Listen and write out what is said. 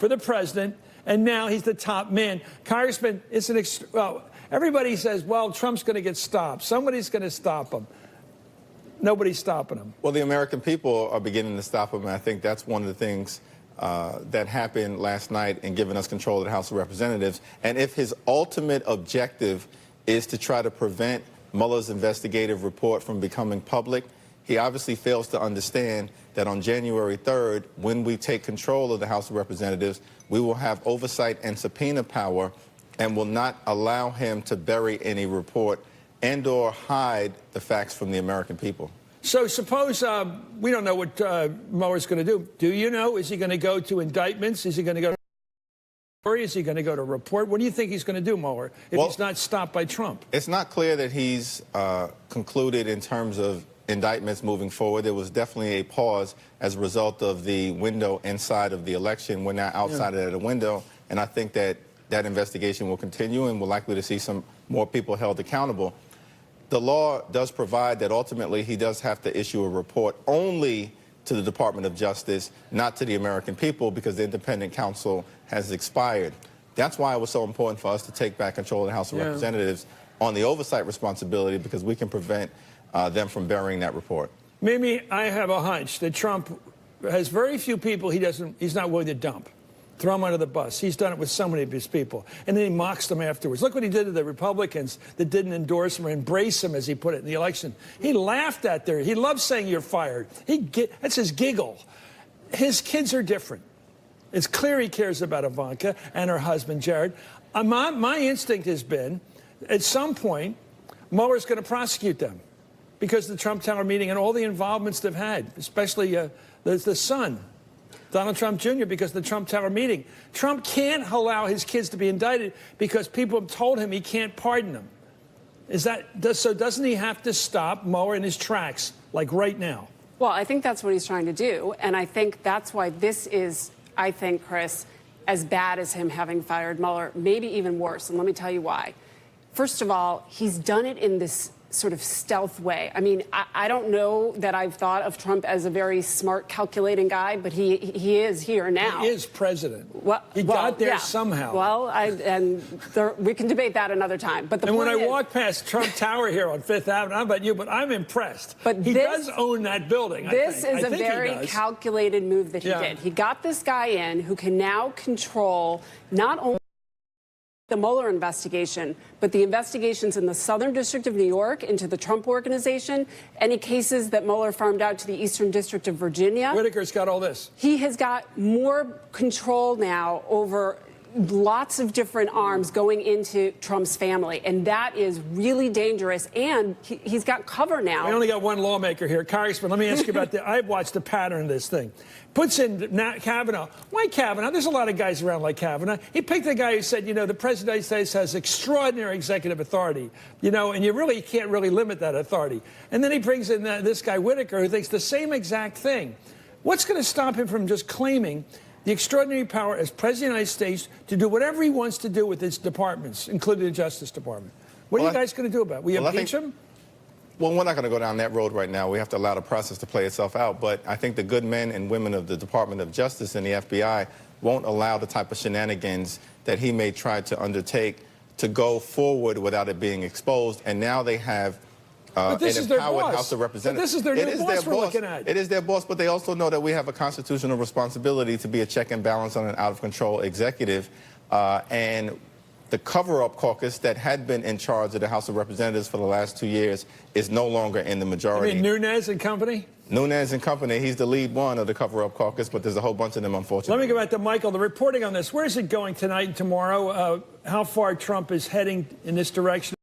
for the president, and now he's the top man. Congressman, it's well, everybody says, well, Trump's going to get stopped. Somebody's going to stop him. Nobody's stopping him. Well, the American people are beginning to stop him, and I think that's one of the things that happened last night in giving us control of the House of Representatives. And if his ultimate objective is to try to prevent Mueller's investigative report from becoming public, he obviously fails to understand that on January 3rd, when we take control of the House of Representatives, we will have oversight and subpoena power and will not allow him to bury any report and or hide the facts from the American people. So suppose we don't know what Mueller's going to do. Do you know? Is he going to go to indictments? Is he going to go to jury? Is he going to go to report? What do you think he's going to do, Mueller, if he's not stopped by Trump? It's not clear that he's concluded in terms of indictments moving forward. There was definitely a pause as a result of the window inside of the election. We're now outside of the window, and I think that that investigation will continue, and we're likely to see some more people held accountable. The law does provide that ultimately he does have to issue a report only to the Department of Justice, not to the American people, because the independent counsel has expired. That's why it was so important for us to take back control of the House of Representatives on the oversight responsibility, because we can prevent them from burying that report. Mimi, I have a hunch that Trump has very few people he's not willing to dump. Throw him under the bus. He's done it with so many of his people. And then he mocks them afterwards. Look what he did to the Republicans that didn't endorse him or embrace him, as he put it, in the election. He laughed at them. He loves saying you're fired. That's his giggle. His kids are different. It's clear he cares about Ivanka and her husband, Jared. My instinct has been, at some point, Mueller's going to prosecute them because of the Trump Tower meeting and all the involvements they've had, especially the son, Donald Trump Jr., because of the Trump Tower meeting. Trump can't allow his kids to be indicted because people have told him he can't pardon them. So doesn't he have to stop Mueller in his tracks, like right now? Well, I think that's what he's trying to do. And I think that's why this is, I think, Chris, as bad as him having fired Mueller, maybe even worse. And let me tell you why. First of all, he's done it in this sort of stealth way. I mean, I don't know that I've thought of Trump as a very smart, calculating guy, but he is here now. He is president. He got got there somehow. Well, we can debate that another time. But when I walk past Trump Tower here on Fifth Avenue, I don't know about you, but I'm impressed. But he does own that building. This is a very calculated move that he did. He got this guy in who can now control not only the Mueller investigation, but the investigations in the Southern District of New York into the Trump Organization, any cases that Mueller farmed out to the Eastern District of Virginia. Whitaker's got all this. He has got more control now over lots of different arms going into Trump's family, and that is really dangerous, and he's got cover now. We only got one lawmaker here. Congressman, let me ask you about I've watched the pattern of this thing. Puts in Kavanaugh. Why Kavanaugh? There's a lot of guys around like Kavanaugh. He picked the guy who said, you know, the President of the United States has extraordinary executive authority, you know, and you really can't really limit that authority. And then he brings in this guy Whitaker who thinks the same exact thing. What's going to stop him from just claiming the extraordinary power as President of the United States to do whatever he wants to do with his departments, including the Justice Department? What are you guys going to do about it? Will you impeach him? Well, we're not going to go down that road right now. We have to allow the process to play itself out. But I think the good men and women of the Department of Justice and the FBI won't allow the type of shenanigans that he may try to undertake to go forward without it being exposed. And now they have an empowered House of Representatives. This is their new boss we're looking at. It is their boss, but they also know that we have a constitutional responsibility to be a check and balance on an out-of-control executive. And the cover-up caucus that had been in charge of the House of Representatives for the last 2 years is no longer in the majority. You mean Nunes and company? Nunes and company. He's the lead one of the cover-up caucus, but there's a whole bunch of them, unfortunately. Let me go back to Michael. The reporting on this, where is it going tonight and tomorrow? How far Trump is heading in this direction?